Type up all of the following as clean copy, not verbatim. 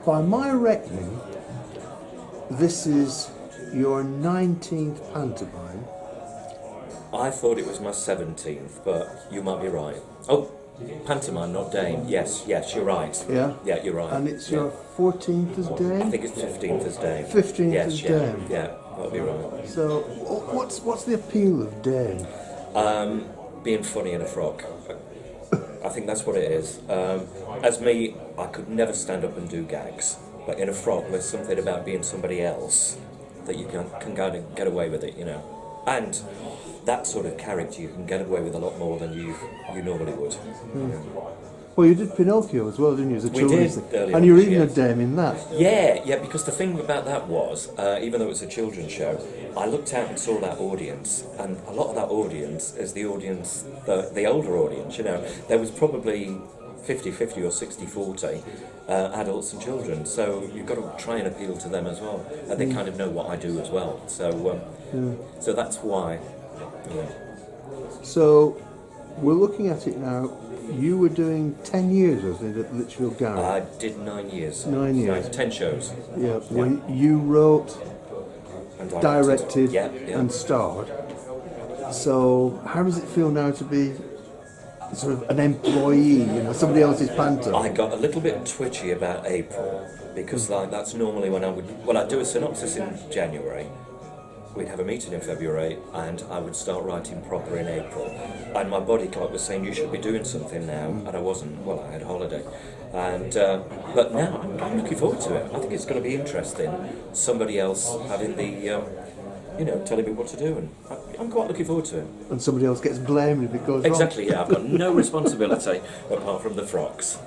By my reckoning, this is your 19th pantomime. I thought it was my 17th, but you might be right. Oh, pantomime, not Dame. Yes, you're right. Yeah? Yeah, you're right. And it's your 14th as Dame? I think it's 15th as Dame. 15th yes, as yeah, Dame? Yeah, that'll be right. So, what's the appeal of Dame? Being funny in a frock. I think that's what it is. As me, I could never stand up and do gags. But in a frock, there's something about being somebody else that you can kind of get away with it, you know. And that sort of character you can get away with a lot more than you normally would. Well, you did Pinocchio as well, didn't you? As a We children's did thing. early And on, you're even yes. a Dame in that. Yeah, because the thing about that was, even though it was a children's show, I looked out and saw that audience, and a lot of that audience is the audience, the older audience, you know. There was probably 50-50 or 60-40 adults and children, so you've got to try and appeal to them as well. And they kind of know what I do as well, so so that's why. Yeah. So, we're looking at it now. You were doing 10 years, wasn't it, at Litchfield Garage? I did 9 years. 9 years. 10 shows. Yeah, when you wrote, And directed, Yeah. and starred. So, how does it feel now to be sort of an employee, you know, somebody else's panto? I got a little bit twitchy about April because that's normally when I'd do a synopsis in January, we'd have a meeting in February, and I would start writing proper in April. And my body clock was saying you should be doing something now, and I wasn't. Well, I had a holiday, and but now I'm looking forward to it. I think it's going to be interesting. Somebody else having the telling me what to do, and I'm quite looking forward to it. And somebody else gets blamed if it goes wrong. Exactly, yeah. I've got no responsibility apart from the frocks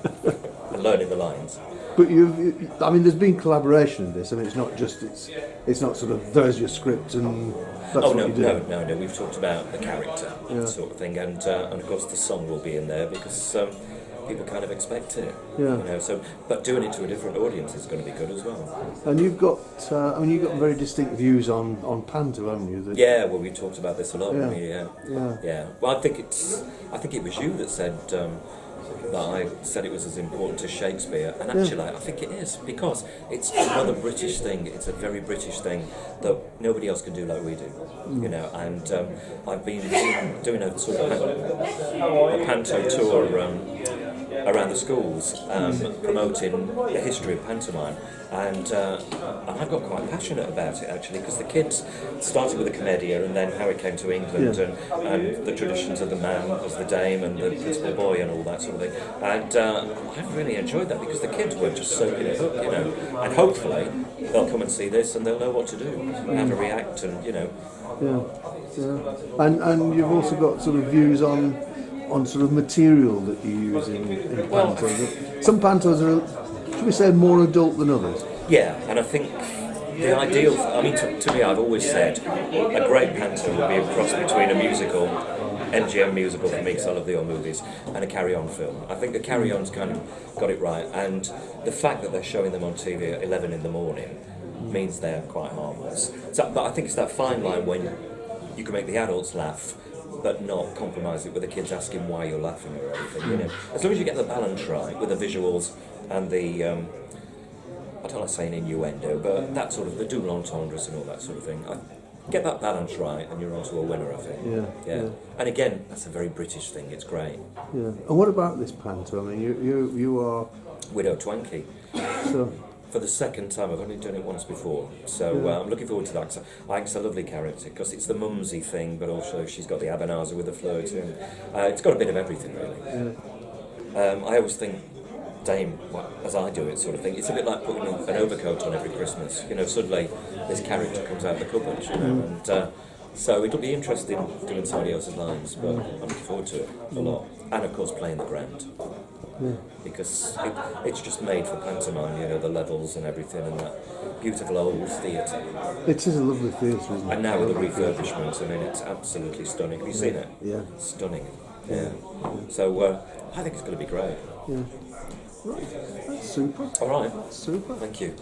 and learning the lines. But I mean, there's been collaboration in this. I mean, it's not just it's not sort of there's your script and that's what you do. No. We've talked about the character sort of thing, and of course the song will be in there because people kind of expect it. Yeah. You know, so but doing it to a different audience is going to be good as well. And you've got you've got very distinct views on panto, haven't you? Yeah. Well, we talked about this a lot. Yeah. Yeah. Well, I think it was you that said. That I said it was as important as Shakespeare, and actually I think it is, because it's another British thing. It's a very British thing that nobody else can do like we do, you know. And I've been doing a sort of a panto tour around the schools, promoting the history of pantomime, and I've got quite passionate about it actually, because the kids started with the commedia and then how it came to England and the traditions of the man as the dame and the principal boy and all that sort of thing, and I've really enjoyed that because the kids were just soaking it up, you know, and hopefully they'll come and see this and they'll know what to do, how to react, and you know. Yeah. And you've also got sort of views on sort of material that you use in pantos. Some pantos are, should we say, more adult than others? Yeah, and I think the ideal, I mean, to me, I've always said a great panto would be a cross between a musical, MGM musical for me, because I love the old movies, and a carry-on film. I think the carry-on's kind of got it right, and the fact that they're showing them on TV at 11 in the morning means they're quite harmless. So, but I think it's that fine line when you can make the adults laugh, but not compromise it with the kids asking why you're laughing or anything, you know. As long as you get the balance right with the visuals and the, I don't like saying innuendo, but that sort of, the double entendres and all that sort of thing. Get that balance right and you're onto a winner, I think. Yeah. And again, that's a very British thing, it's great. Yeah. And what about this panto? I mean, you are... Widow Twankey. So... For the second time, I've only done it once before, so I'm looking forward to that. Cause I think it's a lovely character because it's the mumsy thing, but also she's got the Abanazar with the flirt, and it's got a bit of everything really. I always think Dame, as I do it, sort of thing. It's a bit like putting an overcoat on every Christmas. You know, suddenly this character comes out of the cupboard, you know, and so it'll be interesting doing somebody else's lines, but I'm looking forward to it a lot, and of course playing the Grand. Because it's just made for pantomime, you know, the levels and everything, and that beautiful old theatre. It is a lovely theatre, isn't it? And now with the refurbishment, I mean, it's absolutely stunning. Have you seen it? Yeah. Stunning. Yeah. So I think it's going to be great. Yeah. Right. That's super. All right. That's super. Thank you.